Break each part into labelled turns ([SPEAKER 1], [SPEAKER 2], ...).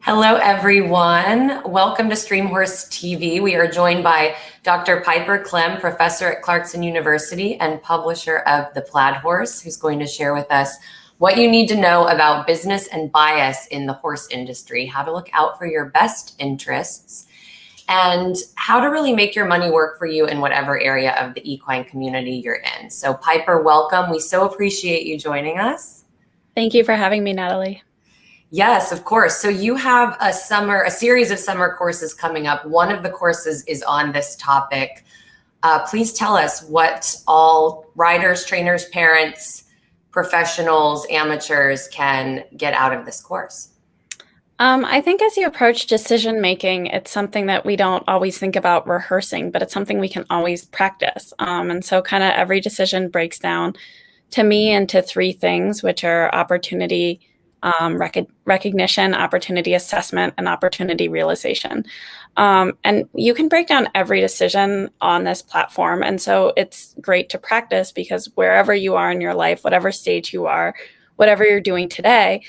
[SPEAKER 1] Hello, everyone. Welcome to StreamHorseTV. We are joined by Dr. Piper Klemm, professor at Clarkson University and publisher of The Plaid Horse, who's going to share with us what you need to know about business and bias in the horse industry, how to look out for your best interests, and how to really make your money work for you in whatever area of the equine community you're in. So Piper, welcome. We so appreciate you joining us.
[SPEAKER 2] Thank you for having me, Natalie.
[SPEAKER 1] Yes, of course. So you have a series of summer courses coming up. One of the courses is on this topic. Please tell us what all riders, trainers, parents, professionals, amateurs can get out of this course.
[SPEAKER 2] I think as you approach decision making, it's something that we don't always think about rehearsing, but it's something we can always practice. And so kind of every decision breaks down to me into three things, which are opportunity, recognition, opportunity assessment, and opportunity realization. And you can break down every decision on this platform. And so it's great to practice because wherever you are in your life, whatever stage you are, whatever you're doing today,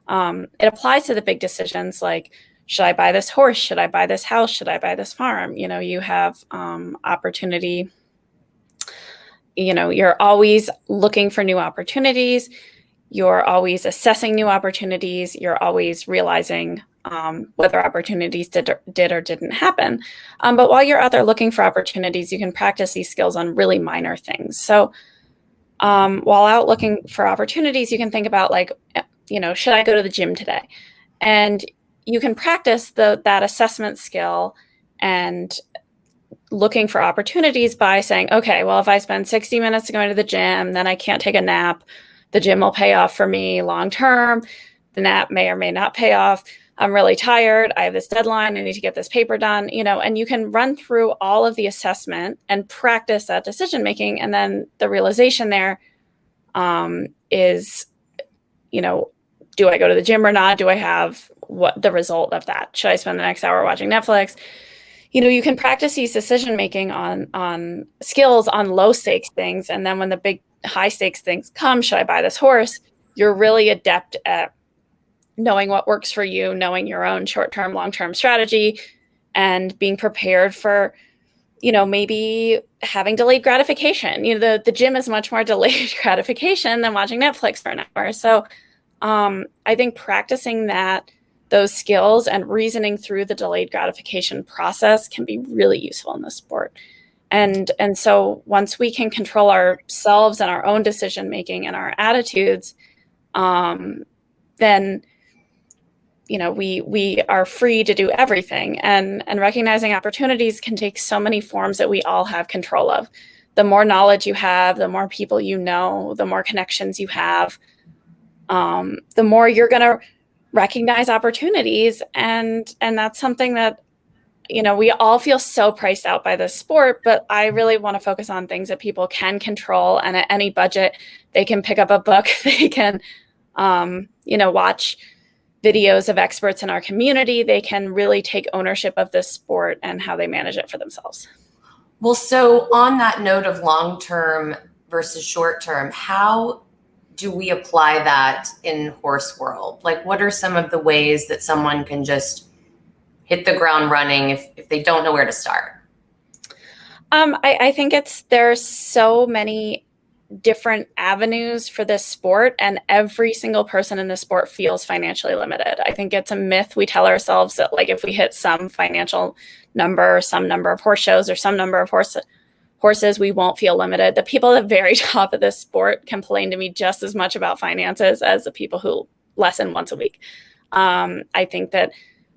[SPEAKER 2] it applies to the big decisions like, should I buy this horse? Should I buy this house? Should I buy this farm? You know, you have opportunity. You know, you're always looking for new opportunities. You're always assessing new opportunities. You're always realizing whether opportunities did or didn't happen. But while you're out there looking for opportunities, you can practice these skills on really minor things. So while out looking for opportunities, you can think about like, you know, should I go to the gym today? And you can practice that assessment skill and looking for opportunities by saying, okay, well, if I spend 60 minutes going to the gym, then I can't take a nap. The gym will pay off for me long term. The nap may or may not pay off. I'm really tired. I have this deadline. I need to get this paper done, you know, and you can run through all of the assessment and practice that decision making. And then the realization there is, you know, do I go to the gym or not? Do I have what the result of that? Should I spend the next hour watching Netflix? You know, you can practice these decision making on skills on low stakes things. And then when the big high stakes things come, should I buy this horse? You're really adept at knowing what works for you, knowing your own short-term, long-term strategy, and being prepared for, you know, maybe having delayed gratification. You know, the gym is much more delayed gratification than watching Netflix for an hour. So I think practicing those skills and reasoning through the delayed gratification process can be really useful in this sport. And so once we can control ourselves and our own decision making and our attitudes, then, you know, we are free to do everything. And recognizing opportunities can take so many forms that we all have control of. The more knowledge you have, the more people you know, the more connections you have, the more you're going to recognize opportunities. And that's something that, you know, we all feel so priced out by this sport, but I really want to focus on things that people can control. And at any budget, they can pick up a book, they can, you know, watch videos of experts in our community. They can really take ownership of this sport and how they manage it for themselves.
[SPEAKER 1] Well, so on that note of long-term versus short-term, how do we apply that in horse world? Like, what are some of the ways that someone can just hit the ground running if they don't know where to start?
[SPEAKER 2] I think there's so many different avenues for this sport, and every single person in this sport feels financially limited. I think it's a myth we tell ourselves that, like, if we hit some financial number, some number of horse shows, or some number of horses, we won't feel limited. The people at the very top of this sport complain to me just as much about finances as the people who lesson once a week. I think that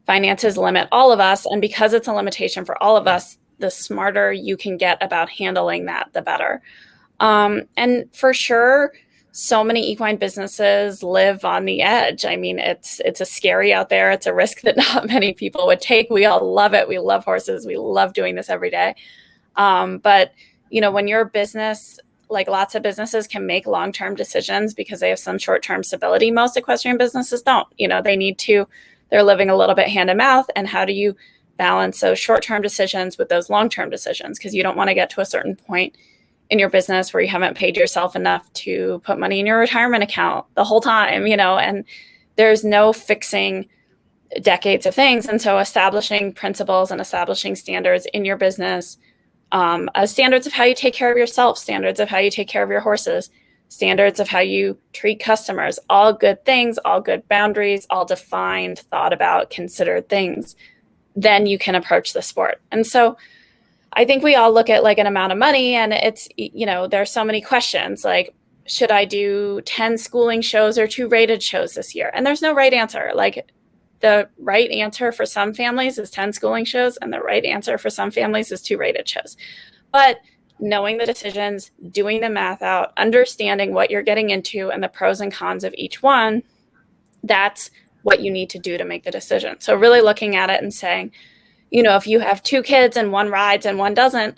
[SPEAKER 2] finances limit all of us, and because it's a limitation for all of us, the smarter you can get about handling that, the better. And for sure, so many equine businesses live on the edge. I mean, it's a scary out there. It's a risk that not many people would take. We all love it. We love horses. We love doing this every day. But, you know, when you're a business, like lots of businesses can make long-term decisions because they have some short-term stability. Most equestrian businesses don't. You know, they're living a little bit hand to mouth. And how do you balance those short-term decisions with those long-term decisions? Because you don't want to get to a certain point in your business where you haven't paid yourself enough to put money in your retirement account the whole time, you know, and there's no fixing decades of things. And so establishing principles and establishing standards in your business, standards of how you take care of yourself, standards of how you take care of your horses, standards of how you treat customers, all good things, all good boundaries, all defined, thought about, considered things, then you can approach the sport. And so I think we all look at like an amount of money, and it's, you know, there's so many questions like, should I do 10 schooling shows or 2 rated shows this year? And there's no right answer. Like, the right answer for some families is 10 schooling shows, and the right answer for some families is 2 rated shows. But knowing the decisions, doing the math out, understanding what you're getting into and the pros and cons of each one, that's what you need to do to make the decision. So really looking at it and saying, you know, if you have 2 kids and one rides and one doesn't,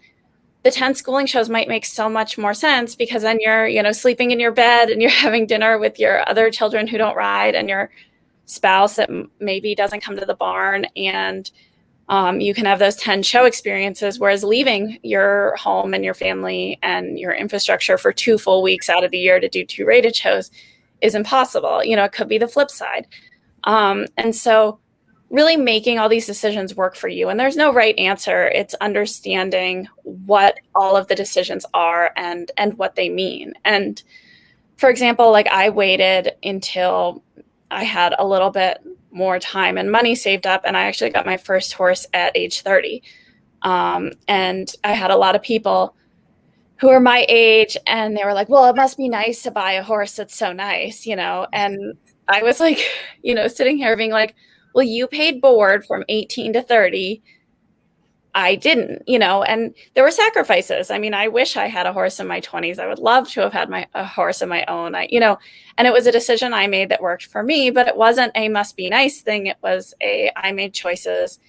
[SPEAKER 2] the 10 schooling shows might make so much more sense, because then you're, you know, sleeping in your bed and you're having dinner with your other children who don't ride and your spouse that maybe doesn't come to the barn, and you can have those 10 show experiences, whereas leaving your home and your family and your infrastructure for 2 full weeks out of the year to do 2 rated shows is impossible. You know, it could be the flip side. And so really making all these decisions work for you. And there's no right answer. It's understanding what all of the decisions are and what they mean. And for example, like I waited until I had a little bit more time and money saved up, and I actually got my first horse at age 30. And I had a lot of people who are my age, and they were like, well, it must be nice to buy a horse that's so nice, you know? And I was like, you know, sitting here being like, well, you paid board from 18 to 30. I didn't, you know, and there were sacrifices. I mean, I wish I had a horse in my 20s. I would love to have had a horse of my own, you know, and it was a decision I made that worked for me, but it wasn't a must be nice thing. It was I made choices,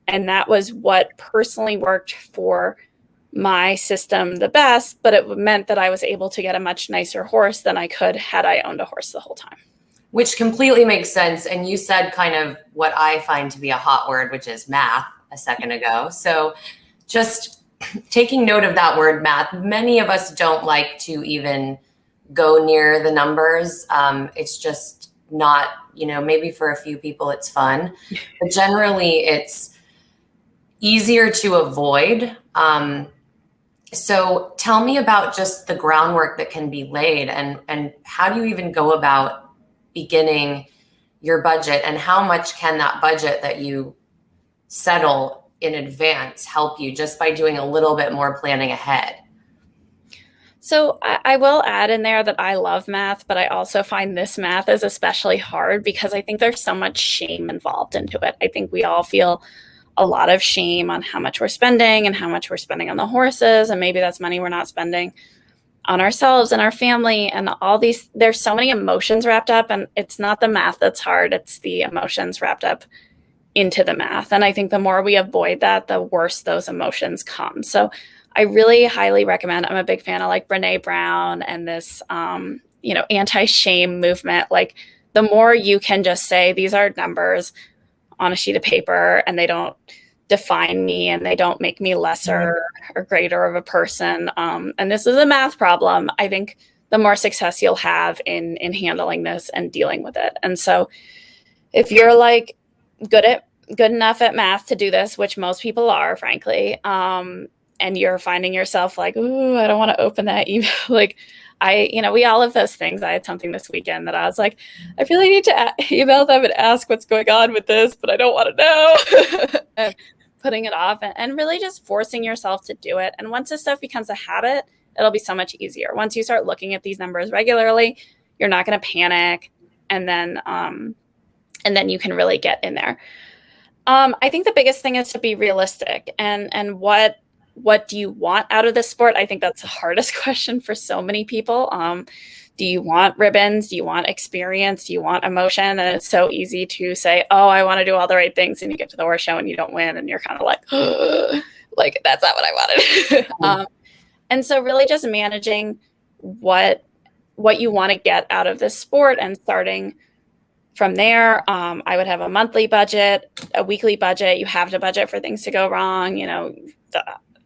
[SPEAKER 2] and that was what personally worked for my system the best, but it meant that I was able to get a much nicer horse than I could had I owned a horse the whole time.
[SPEAKER 1] Which completely makes sense. And you said kind of what I find to be a hot word, which is math, a second ago. So just taking note of that word math, many of us don't like to even go near the numbers. It's just not, you know, maybe for a few people it's fun, but generally it's easier to avoid. So tell me about just the groundwork that can be laid, and how do you even go about beginning your budget, and how much can that budget that you settle in advance help you just by doing a little bit more planning ahead?
[SPEAKER 2] So I will add in there that I love math, but I also find this math is especially hard because I think there's so much shame involved into it. I think we all feel a lot of shame on how much we're spending and how much we're spending on the horses, and maybe that's money we're not spending on ourselves and our family and all these. There's so many emotions wrapped up, and it's not the math that's hard, it's the emotions wrapped up into the math. And I think the more we avoid that, the worse those emotions come. So I really highly recommend, I'm a big fan of like Brene Brown and this, you know, anti-shame movement. Like the more you can just say, these are numbers on a sheet of paper, and they don't define me and they don't make me lesser or greater of a person. And this is a math problem. I think the more success you'll have in handling this and dealing with it. And so if you're like good enough at math to do this, which most people are, frankly, and you're finding yourself like, ooh, I don't want to open that email. Like you know, we all have those things. I had something this weekend that I was like, I feel I need to email them and ask what's going on with this, but I don't want to know. And putting it off and really just forcing yourself to do it. And once this stuff becomes a habit, it'll be so much easier. Once you start looking at these numbers regularly, you're not going to panic. And then you can really get in there. I think the biggest thing is to be realistic and what do you want out of this sport? I think that's the hardest question for so many people. Do you want ribbons? Do you want experience? Do you want emotion? And it's so easy to say, oh, I want to do all the right things. And you get to the horse show and you don't win. And you're kind of like, oh, like, that's not what I wanted. And so really just managing what you want to get out of this sport and starting from there. I would have a monthly budget, a weekly budget. You have to budget for things to go wrong. You know,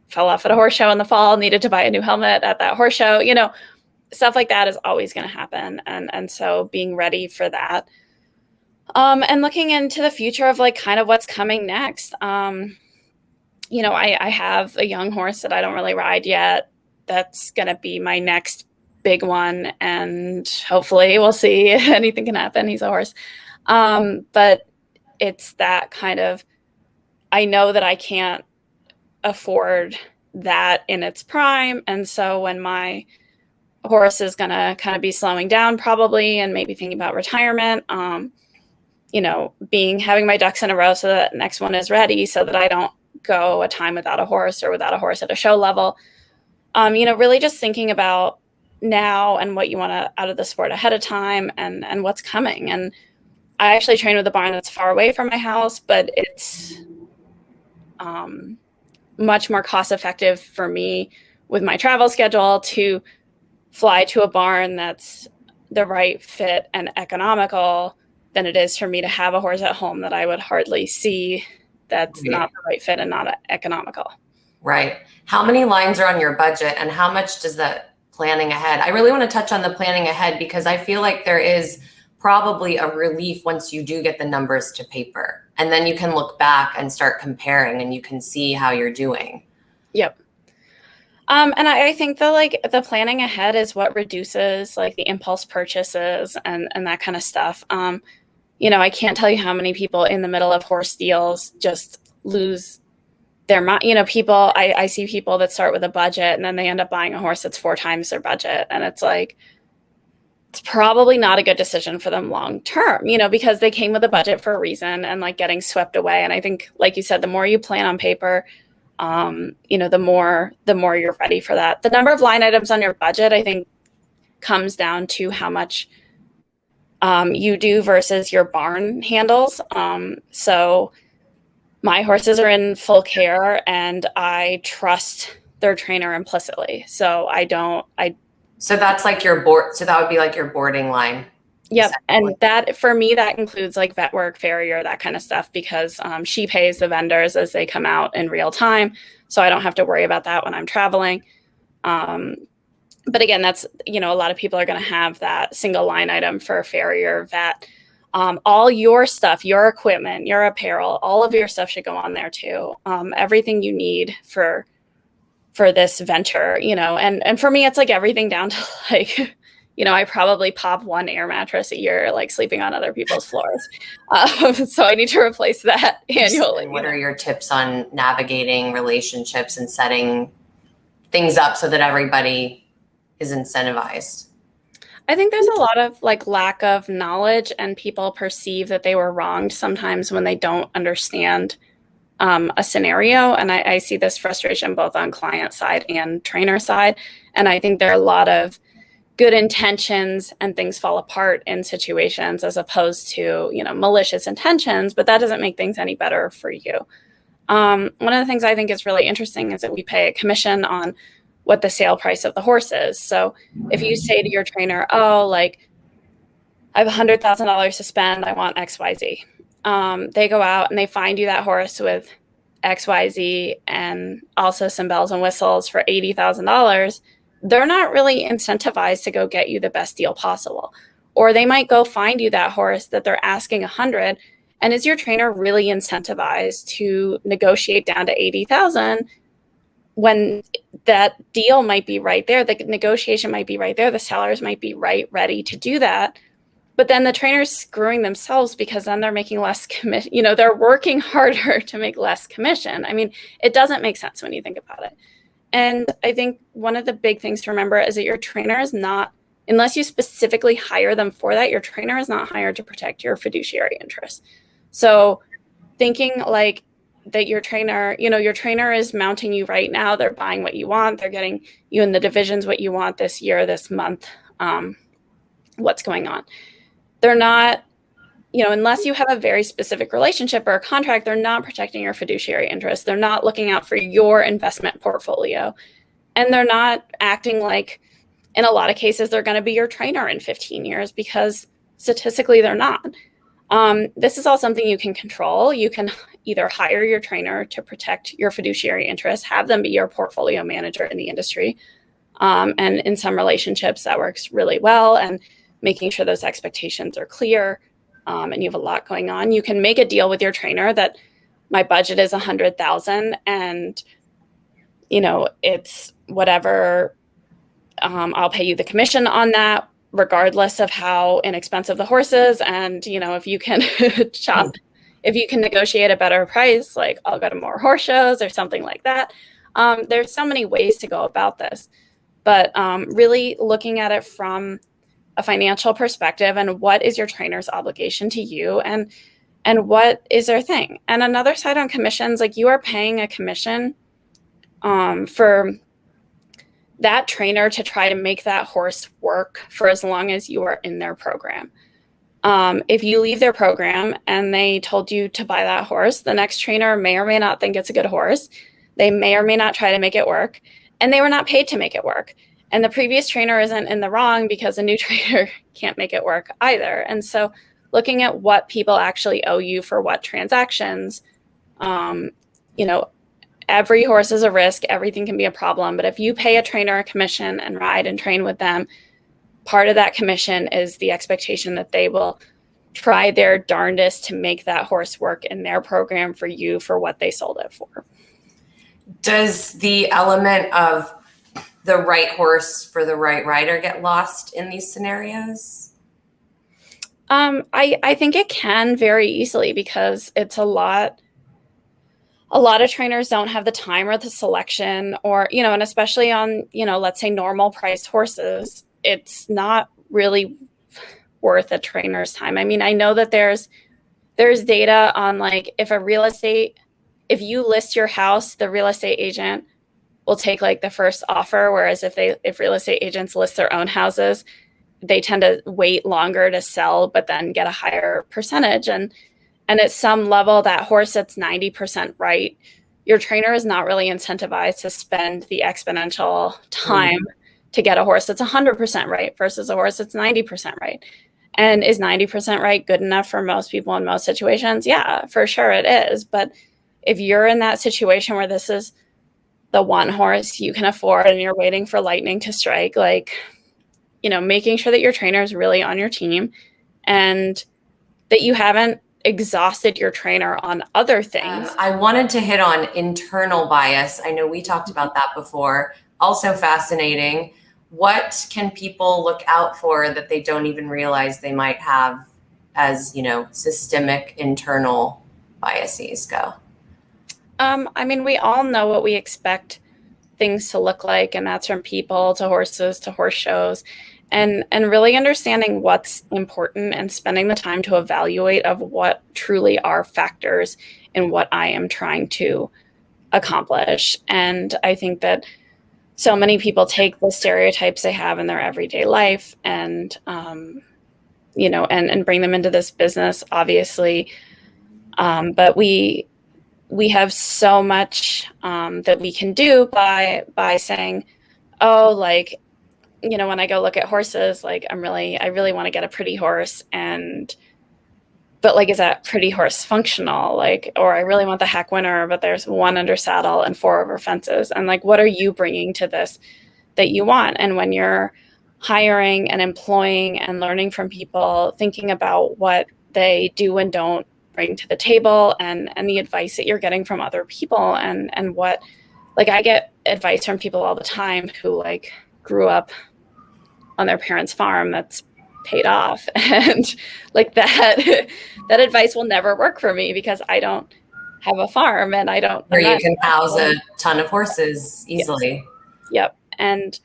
[SPEAKER 2] fell off at a horse show in the fall, needed to buy a new helmet at that horse show, you know, stuff like that is always going to happen. And so being ready for that. And looking into the future of like kind of what's coming next. You know, I have a young horse that I don't really ride yet. That's going to be my next big one. And hopefully we'll see. Anything can happen. He's a horse. But it's that kind of, I know that I can't afford that in its prime. And so when my horse is going to kind of be slowing down probably and maybe thinking about retirement, you know, having my ducks in a row so that next one is ready so that I don't go a time without a horse or without a horse at a show level. You know, really just thinking about now and what you want out of the sport ahead of time and what's coming. And I actually train with a barn that's far away from my house, but it's much more cost effective for me with my travel schedule to fly to a barn that's the right fit and economical than it is for me to have a horse at home that I would hardly see that's not the right fit and not economical.
[SPEAKER 1] Right. How many lines are on your budget and how much does that planning ahead? I really want to touch on the planning ahead because I feel like there is probably a relief once you do get the numbers to paper. And then you can look back and start comparing and you can see how you're doing.
[SPEAKER 2] Yep. And I think the planning ahead is what reduces like the impulse purchases and that kind of stuff. You know, I can't tell you how many people in the middle of horse deals just lose their mind. You know, I see people that start with a budget and then they end up buying a horse that's 4 times their budget. And it's like, it's probably not a good decision for them long term, you know, because they came with a budget for a reason and like getting swept away. And I think, like you said, the more you plan on paper, you know, the more you're ready for that. The number of line items on your budget, I think, comes down to how much you do versus your barn handles. So my horses are in full care and I trust their trainer implicitly. So
[SPEAKER 1] So that's like your board. So that would be like your boarding line.
[SPEAKER 2] Yep. And that, for me, that includes like vet work, farrier, that kind of stuff, because she pays the vendors as they come out in real time. So I don't have to worry about that when I'm traveling. But again, that's, you know, a lot of people are going to have that single line item for farrier, vet. All your stuff, your equipment, your apparel, all of your stuff should go on there too. Everything you need for this venture, you know, and for me, it's like everything down to like, you know, I probably pop 1 air mattress a year, like sleeping on other people's floors. So I need to replace that annually.
[SPEAKER 1] What are your tips on navigating relationships and setting things up so that everybody is incentivized?
[SPEAKER 2] I think there's a lot of like lack of knowledge and people perceive that they were wronged sometimes when they don't understand a scenario. And I see this frustration both on client side and trainer side. And I think there are a lot of good intentions and things fall apart in situations as opposed to, you know, malicious intentions, but that doesn't make things any better for you. One of the things I think is really interesting is that we pay a commission on what the sale price of the horse is. So if you say to your trainer, oh, like I have $100,000 to spend, I want XYZ. They go out and they find you that horse with XYZ and also some bells and whistles for $80,000. They're not really incentivized to go get you the best deal possible. Or they might go find you that horse that they're asking 100. And is your trainer really incentivized to negotiate down to 80,000 when that deal might be right there? The negotiation might be right there. The sellers might be ready to do that. But then the trainer's screwing themselves because then they're making less commission. You know, they're working harder to make less commission. I mean, it doesn't make sense when you think about it. And I think one of the big things to remember is that your trainer is not, unless you specifically hire them for that, your trainer is not hired to protect your fiduciary interests. So thinking like that your trainer, you know, your trainer is mounting you right now. They're buying what you want. They're getting you in the divisions what you want this year, this month, what's going on. They're not, you know, unless you have a very specific relationship or a contract, they're not protecting your fiduciary interests. They're not looking out for your investment portfolio. And they're not acting like, in a lot of cases, they're going to be your trainer in 15 years because statistically they're not. This is all something you can control. You can either hire your trainer to protect your fiduciary interests, have them be your portfolio manager in the industry. And in some relationships that works really well, and making sure those expectations are clear. and you have a lot going on, you can make a deal with your trainer that my budget is $100,000 and, you know, it's whatever, I'll pay you the commission on that, regardless of how inexpensive the horse is. And, you know, if you can if you can negotiate a better price, like I'll go to more horse shows or something like that. There's so many ways to go about this, but really looking at it from a financial perspective and what is your trainer's obligation to you, and what is their thing. And another side on commissions, like you are paying a commission for that trainer to try to make that horse work for as long as you are in their program. If you leave their program and they told you to buy that horse, the next trainer may or may not think it's a good horse. They may or may not try to make it work, and they were not paid to make it work. And the previous trainer isn't in the wrong because a new trainer can't make it work either. And so looking at what people actually owe you for what transactions, you know, every horse is a risk, everything can be a problem. But if you pay a trainer a commission and ride and train with them, part of that commission is the expectation that they will try their darndest to make that horse work in their program for you for what they sold it for.
[SPEAKER 1] Does the element of the right horse for the right rider get lost in these scenarios?
[SPEAKER 2] I think it can very easily, because it's a lot of trainers don't have the time or the selection, or, you know, and especially on, you know, let's say normal priced horses, it's not really worth a trainer's time. I mean, I know that there's data on, like, if you list your house, the real estate agent will take like the first offer, whereas if real estate agents list their own houses, they tend to wait longer to sell, but then get a higher percentage. And at some level, that horse that's 90% right, your trainer is not really incentivized to spend the exponential time to get a horse that's 100% right versus a horse that's 90% right. And is 90% right good enough for most people in most situations? Yeah, for sure it is. But if you're in that situation where this is the one horse you can afford and you're waiting for lightning to strike, like, you know, making sure that your trainer is really on your team and that you haven't exhausted your trainer on other things.
[SPEAKER 1] I wanted to hit on internal bias. I know we talked about that before. Also fascinating. What can people look out for that they don't even realize they might have as, you know, systemic internal biases go?
[SPEAKER 2] I mean, we all know what we expect things to look like, and that's from people to horses to horse shows, and really understanding what's important and spending the time to evaluate of what truly are factors in what I am trying to accomplish. And I think that so many people take the stereotypes they have in their everyday life and, you know, and bring them into this business, obviously. But we have so much that we can do by saying, oh, like, you know, when I go look at horses, like I really want to get a pretty horse, but like, is that pretty horse functional? Like, or I really want the hack winner, but there's one under saddle and 4 over fences. And like, what are you bringing to this that you want? And when you're hiring and employing and learning from people, thinking about what they do and don't bring to the table, and the advice that you're getting from other people, and what, like, I get advice from people all the time who like grew up on their parents' farm that's paid off, and like that advice will never work for me because I don't have a farm and I don't
[SPEAKER 1] where you can house a ton of horses easily.
[SPEAKER 2] Yep. And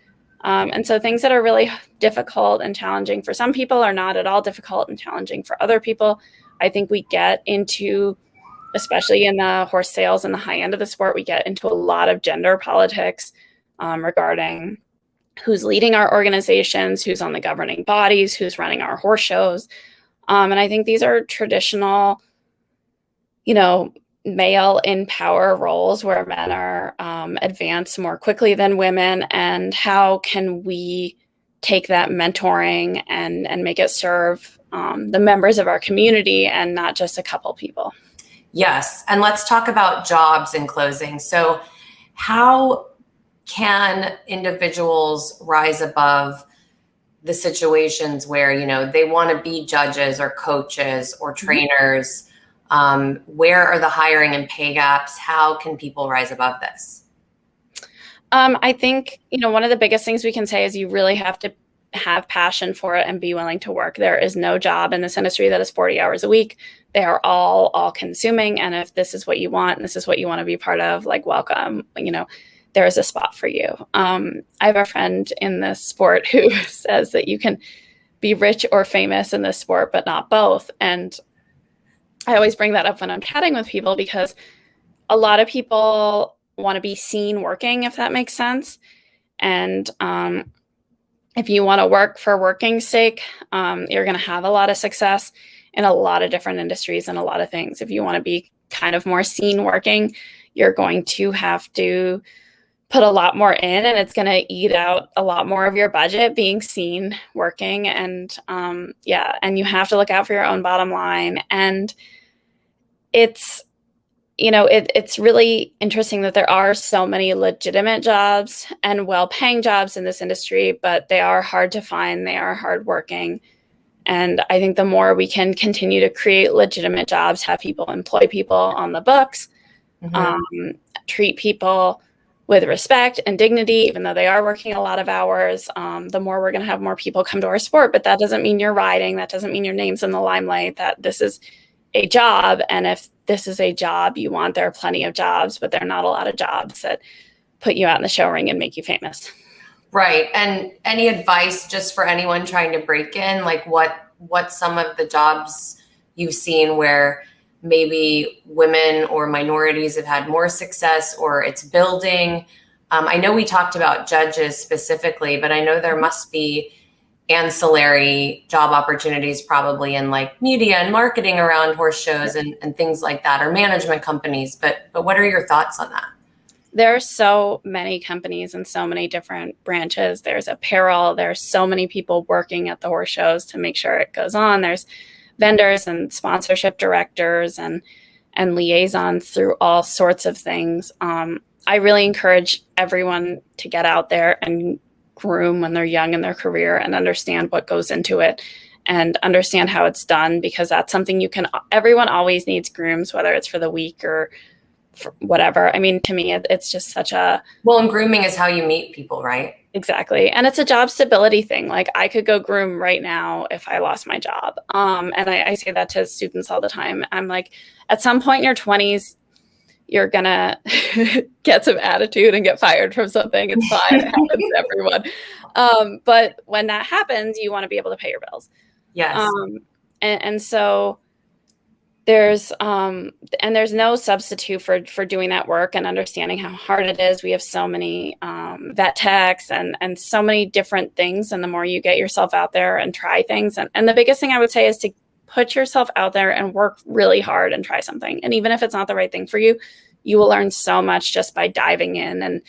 [SPEAKER 2] so things that are really difficult and challenging for some people are not at all difficult and challenging for other people. I think we get into, especially in the horse sales and the high end of the sport, we get into a lot of gender politics regarding who's leading our organizations, who's on the governing bodies, who's running our horse shows. And I think these are traditional, you know, male in power roles where men are advanced more quickly than women. And how can we take that mentoring and make it serve the members of our community and not just a couple people?
[SPEAKER 1] Yes. And let's talk about jobs in closing. So how can individuals rise above the situations where, you know, they want to be judges or coaches or trainers? Where are the hiring and pay gaps? How can people rise above this?
[SPEAKER 2] I think, you know, one of the biggest things we can say is you really have to have passion for it and be willing to work. There is no job in this industry that is 40 hours a week. They are all consuming. And if this is what you want and this is what you want to be part of, like, welcome, you know, there is a spot for you. I have a friend in this sport who says that you can be rich or famous in this sport, but not both. And I always bring that up when I'm chatting with people, because a lot of people want to be seen working, if that makes sense. And if you want to work for working's sake, you're going to have a lot of success in a lot of different industries and a lot of things. If you want to be kind of more seen working, you're going to have to put a lot more in, and it's going to eat out a lot more of your budget being seen working. And and you have to look out for your own bottom line. And it's, you know, it's really interesting that there are so many legitimate jobs and well-paying jobs in this industry, but they are hard to find. They are hardworking. And I think the more we can continue to create legitimate jobs, have people employ people on the books, treat people with respect and dignity, even though they are working a lot of hours, the more we're going to have more people come to our sport. But that doesn't mean you're riding. That doesn't mean your name's in the limelight. That this is a job. And if this is a job you want, there are plenty of jobs, but there are not a lot of jobs that put you out in the show ring and make you famous.
[SPEAKER 1] Right. And any advice just for anyone trying to break in, like what some of the jobs you've seen where maybe women or minorities have had more success, or it's building? I know we talked about judges specifically, but I know there must be ancillary job opportunities probably in like media and marketing around horse shows and things like that, or management companies. But what are your thoughts on that?
[SPEAKER 2] There are so many companies and so many different branches. There's apparel. There's so many people working at the horse shows to make sure it goes on. There's vendors and sponsorship directors and liaisons through all sorts of things. I really encourage everyone to get out there and groom when they're young in their career and understand what goes into it and understand how it's done, because that's something everyone always needs grooms, whether it's for the week or for whatever. I mean, to me, it's just such a...
[SPEAKER 1] Well, and grooming is how you meet people, right?
[SPEAKER 2] Exactly. And it's a job stability thing. Like, I could go groom right now if I lost my job. And I say that to students all the time. I'm like, at some point in your 20s, you're going to get some attitude and get fired from something. It's fine. It happens to everyone. But when that happens, you want to be able to pay your bills.
[SPEAKER 1] Yes.
[SPEAKER 2] And so there's no substitute for doing that work and understanding how hard it is. We have so many vet techs and so many different things. And the more you get yourself out there and try things, and the biggest thing I would say is to put yourself out there and work really hard and try something. And even if it's not the right thing for you, you will learn so much just by diving in and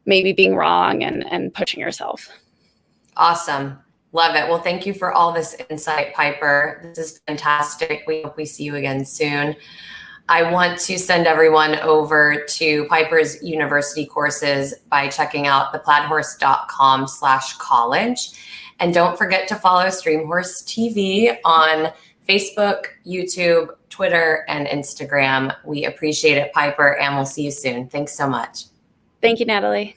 [SPEAKER 2] maybe being wrong and pushing yourself.
[SPEAKER 1] Awesome. Love it. Well, thank you for all this insight, Piper. This is fantastic. We hope we see you again soon. I want to send everyone over to Piper's university courses by checking out theplaidhorse.com/college. And don't forget to follow StreamHorseTV on Facebook, YouTube, Twitter, and Instagram. We appreciate it, Piper, and we'll see you soon. Thanks so much.
[SPEAKER 2] Thank you, Natalie.